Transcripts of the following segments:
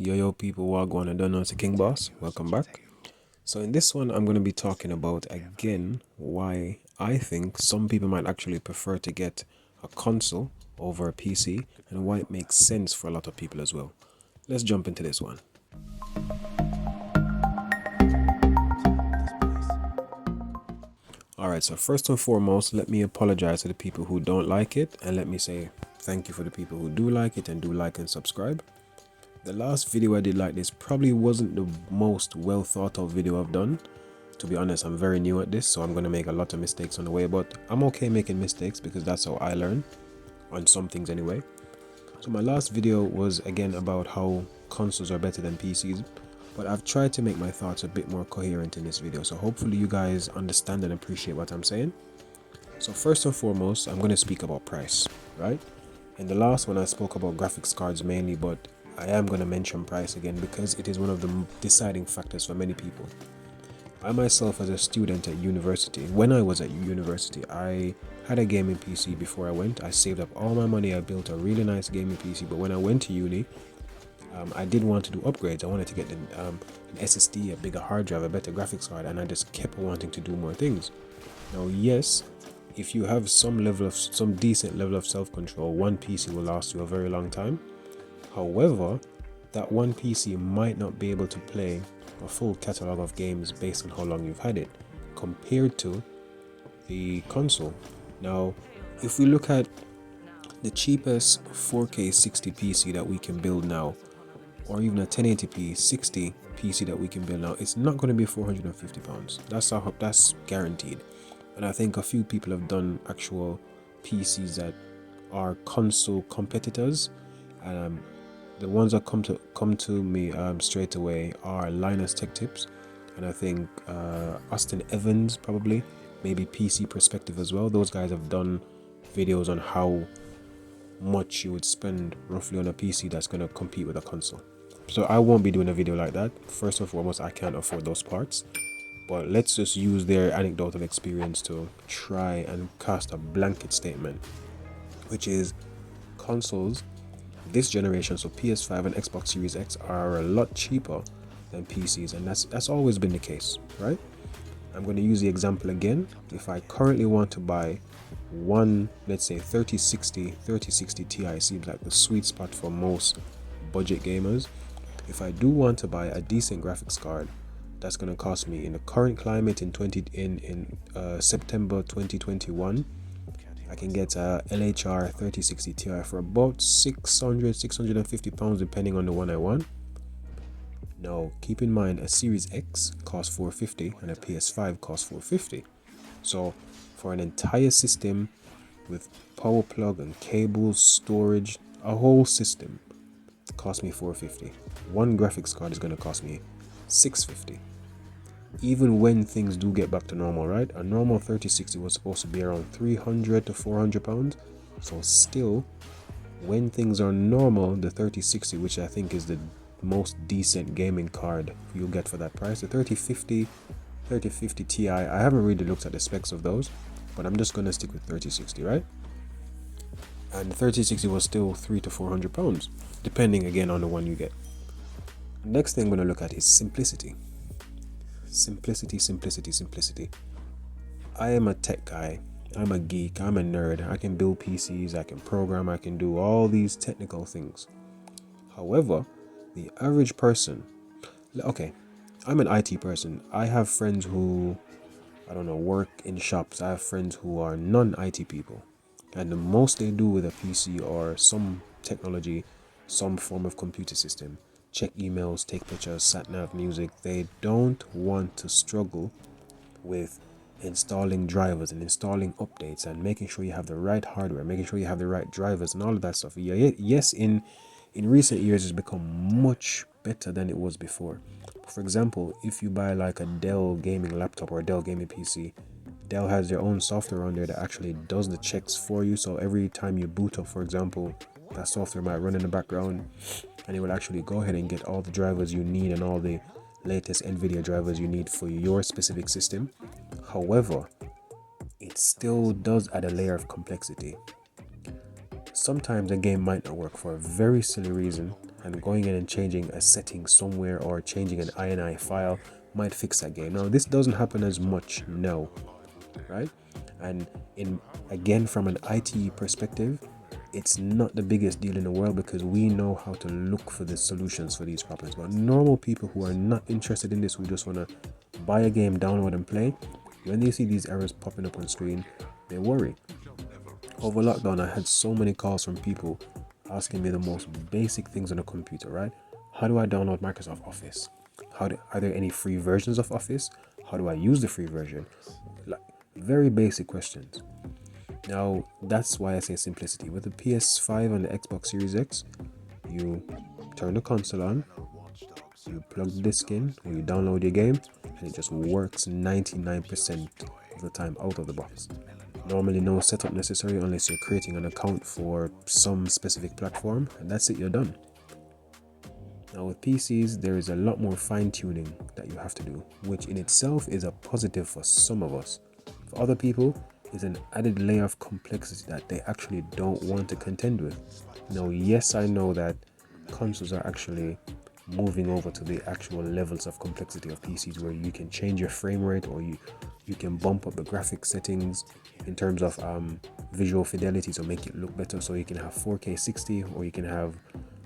Yo people, wagwan, I don't know, it's KingBoss. Welcome back. So in this one I'm going to be talking about again why I think some people might actually prefer to get a console over a PC and why it makes sense for a lot of people as well. Let's jump into this one. Alright, so first and foremost, let me apologize to the people who don't like it, and let me say thank you for the people who do like it and do like and subscribe. The last video I did like this probably wasn't the most well thought of video I've done. To be honest, I'm very new at this, so I'm going to make a lot of mistakes on the way, but I'm okay making mistakes because that's how I learn, on some things anyway. So my last video was again about how consoles are better than PCs, but I've tried to make my thoughts a bit more coherent in this video, so hopefully you guys understand and appreciate what I'm saying. So first and foremost, I'm going to speak about price, right? In the last one I spoke about graphics cards mainly, but I am going to mention price again because it is one of the deciding factors for many people. I myself, as a student at university, when I was at university, I had a gaming PC before I went. I saved up all my money, I built a really nice gaming PC, but when I went to uni, I did want to do upgrades. I wanted to get an SSD, a bigger hard drive, a better graphics card, and I just kept wanting to do more things. Now, yes, if you have some decent level of self-control, one PC will last you a very long time. However, that one PC might not be able to play a full catalog of games based on how long you've had it compared to the console. Now, if we look at the cheapest 4K 60 PC that we can build now, or even a 1080p 60 PC that we can build now, it's not going to be £450. That's guaranteed. And I think a few people have done actual PCs that are console competitors. The ones that come to me straight away are Linus Tech Tips, and I think Austin Evans, probably, maybe PC Perspective as well. Those guys have done videos on how much you would spend roughly on a PC that's going to compete with a console. So I won't be doing a video like that. First and foremost, I can't afford those parts, but let's just use their anecdotal experience to try and cast a blanket statement, which is consoles this generation, so PS5 and Xbox Series X, are a lot cheaper than PCs, and that's always been the case, right? I'm going to use the example again. If I currently want to buy one, let's say 3060 Ti seems like the sweet spot for most budget gamers. If I do want to buy a decent graphics card, that's going to cost me, in the current climate in September 2021, I can get a LHR 3060 Ti for about £650 depending on the one I want. Now, keep in mind, a Series X costs $450 and a PS5 costs $450. So, for an entire system with power plug and cables, storage, a whole system, it cost me $450. One graphics card is going to cost me $650. Even when things do get back to normal, right? A normal 3060 was supposed to be around £300 to £400. So still, when things are normal, the 3060, which I think is the most decent gaming card you'll get for that price, the 3050 Ti, I haven't really looked at the specs of those, but I'm just gonna stick with 3060, right? And the 3060 was still £300 to £400, depending again on the one you get. Next thing I'm gonna look at is simplicity. Simplicity. I am a tech guy. I'm a geek. I'm a nerd. I can build PCs. I can program. I can do all these technical things. However, the average person, okay, I'm an IT person. I have friends who, I don't know, work in shops. I have friends who are non-IT people. And the most they do with a PC or some technology, some form of computer system, check emails, take pictures, sat-nav music. They don't want to struggle with installing drivers and installing updates and making sure you have the right hardware, making sure you have the right drivers and all of that stuff. Yes, in recent years it's become much better than it was before. For example, if you buy like a Dell gaming laptop or a Dell gaming PC, Dell has their own software on there that actually does the checks for you. So every time you boot up, for example, that software might run in the background, and it will actually go ahead and get all the drivers you need and all the latest NVIDIA drivers you need for your specific system. However, it still does add a layer of complexity. Sometimes a game might not work for a very silly reason, and going in and changing a setting somewhere or changing an INI file might fix that game. Now this doesn't happen as much now, right? And again, from an IT perspective, it's not the biggest deal in the world because we know how to look for the solutions for these problems. But normal people who are not interested in this, who just want to buy a game, download and play, when they see these errors popping up on screen, they worry. Over lockdown, I had so many calls from people asking me the most basic things on a computer, right? How do I download Microsoft Office? Are there any free versions of Office? How do I use the free version? Like, very basic questions. Now, that's why I say simplicity. With the PS5 and the Xbox Series X, you turn the console on, you plug the disc in, or you download your game, and it just works 99% of the time out of the box. Normally no setup necessary unless you're creating an account for some specific platform, and that's it, you're done. Now with PCs, there is a lot more fine-tuning that you have to do, which in itself is a positive for some of us. For other people, it's an added layer of complexity that they actually don't want to contend with. Now, yes, I know that consoles are actually moving over to the actual levels of complexity of PCs where you can change your frame rate, or you can bump up the graphic settings in terms of visual fidelity to make it look better, so you can have 4K 60, or you can have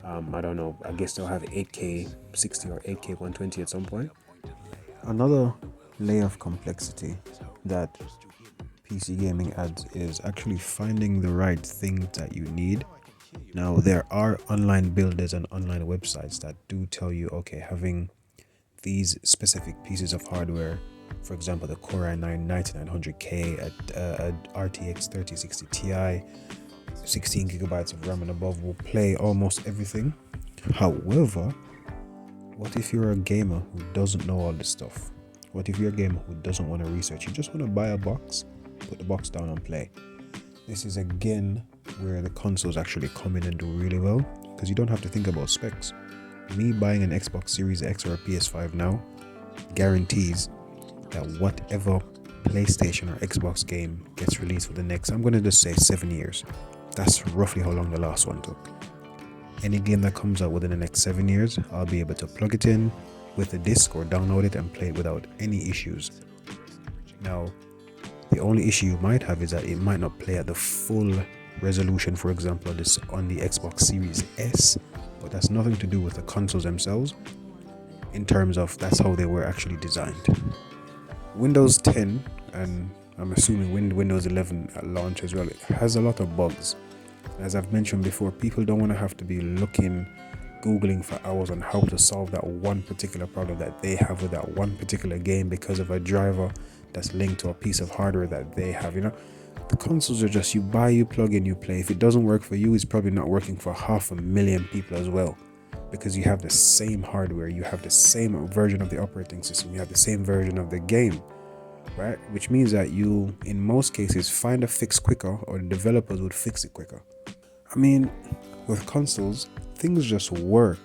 I don't know, I guess they'll have 8K 60 or 8K 120 at some point. Another layer of complexity that PC gaming adds is actually finding the right thing that you need. Now, there are online builders and online websites that do tell you, okay, having these specific pieces of hardware, for example, the Core i9 9900K at RTX 3060 Ti, 16 gigabytes of RAM and above, will play almost everything. However, what if you're a gamer who doesn't know all this stuff? What if you're a gamer who doesn't want to research? You just want to buy a box, put the box down and play. This is again where the consoles actually come in and do really well, because you don't have to think about specs. Me buying an Xbox Series X or a PS5 now guarantees that whatever PlayStation or Xbox game gets released for the next, I'm going to just say 7 years. That's roughly how long the last one took. Any game that comes out within the next 7 years, I'll be able to plug it in with a disc or download it and play it without any issues. Now, the only issue you might have is that it might not play at the full resolution, for example, this on the Xbox Series S, but that's nothing to do with the consoles themselves, in terms of that's how they were actually designed. Windows 10, and I'm assuming Windows 11 at launch as well, it has a lot of bugs. As I've mentioned before, people don't want to have to be googling for hours on how to solve that one particular problem that they have with that one particular game because of a driver that's linked to a piece of hardware that they have. The consoles are just, you buy, you plug in, you play. If it doesn't work for you, it's probably not working for 500,000 people as well, because you have the same hardware, you have the same version of the operating system, you have the same version of the game, right? Which means that you, in most cases, find a fix quicker, or the developers would fix it quicker. I mean, with consoles, things just work.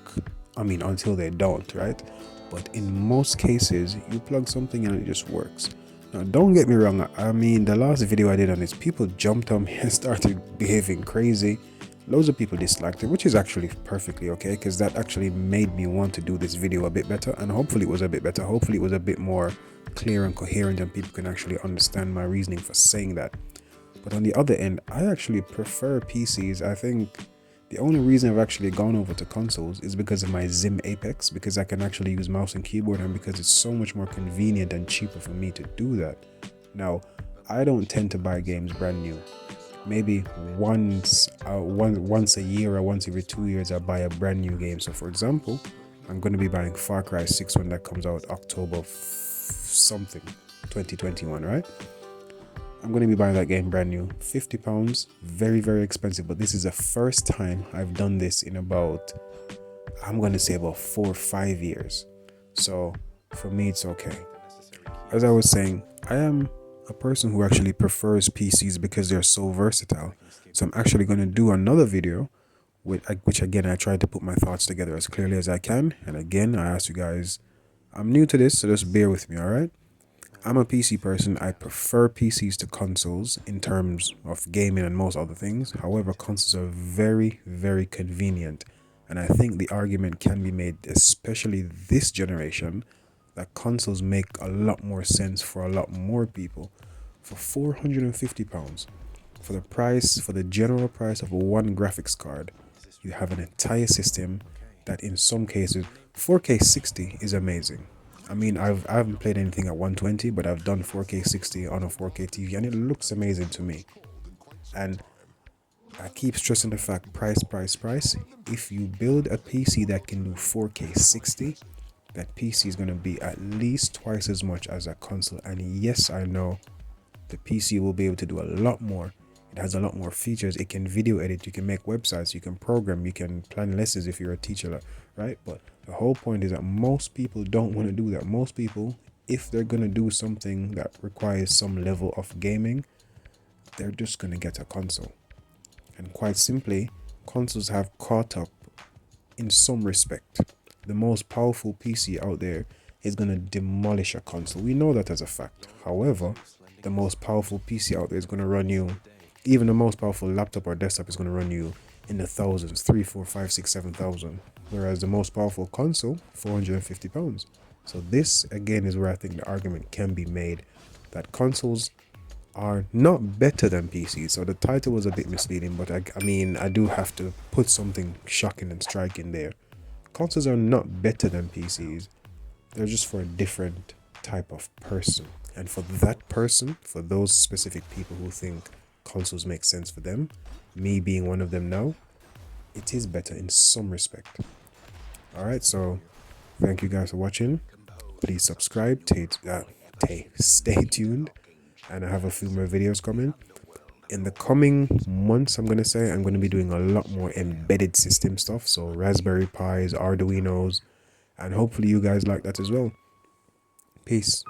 I mean, until they don't, right? But in most cases, you plug something in and it just works. Now, don't get me wrong. I mean, the last video I did on this, people jumped on me and started behaving crazy. Loads of people disliked it, which is actually perfectly okay, because that actually made me want to do this video a bit better, and hopefully it was a bit better. Hopefully it was a bit more clear and coherent and people can actually understand my reasoning for saying that. But on the other end, I actually prefer PCs. I think the only reason I've actually gone over to consoles is because of my Zim Apex, because I can actually use mouse and keyboard, and because it's so much more convenient and cheaper for me to do that. Now, I don't tend to buy games brand new. Maybe once a year or once every 2 years I buy a brand new game. So for example, I'm going to be buying Far Cry 6 when that comes out October something 2021, right? I'm going to be buying that game brand new, £50, very, very expensive. But this is the first time I've done this in about, I'm going to say about 4 or 5 years. So for me, it's okay. As I was saying, I am a person who actually prefers PCs because they're so versatile. So I'm actually going to do another video, which again, I tried to put my thoughts together as clearly as I can. And again, I ask you guys, I'm new to this, so just bear with me, all right? I'm a PC person. I prefer PCs to consoles in terms of gaming and most other things. However, consoles are very, very convenient And I think the argument can be made, especially this generation, that consoles make a lot more sense for a lot more people. For £450, for the price, for the general price of one graphics card, you have an entire system that in some cases, 4K 60 is amazing. I mean, I haven't played anything at 120, but I've done 4K 60 on a 4K TV and it looks amazing to me. And I keep stressing the fact, price. If you build a PC that can do 4K 60, that PC is going to be at least twice as much as a console. And yes, I know the PC will be able to do a lot more. It has a lot more features. It can video edit, you can make websites, you can program, you can plan lessons if you're a teacher, right? But the whole point is that most people don't want to do that. Most people, if they're going to do something that requires some level of gaming, they're just going to get a console. And quite simply, consoles have caught up in some respect. The most powerful PC out there is going to demolish a console. We know that as a fact. However, the most powerful PC out there is going to run you, even the most powerful laptop or desktop is going to run you in the thousands, 3, 4, 5, 6, 7,000. Whereas the most powerful console, £450. So this again is where I think the argument can be made that consoles are not better than PCs. So the title was a bit misleading, but I mean, I do have to put something shocking and striking there. Consoles are not better than PCs. They're just for a different type of person. And for that person, for those specific people who think consoles make sense for them, me being one of them now, it is better in some respect. Alright, so thank you guys for watching. Please subscribe, stay tuned, and I have a few more videos coming. In the coming months, I'm going to be doing a lot more embedded system stuff. So Raspberry Pis, Arduinos, and hopefully you guys like that as well. Peace.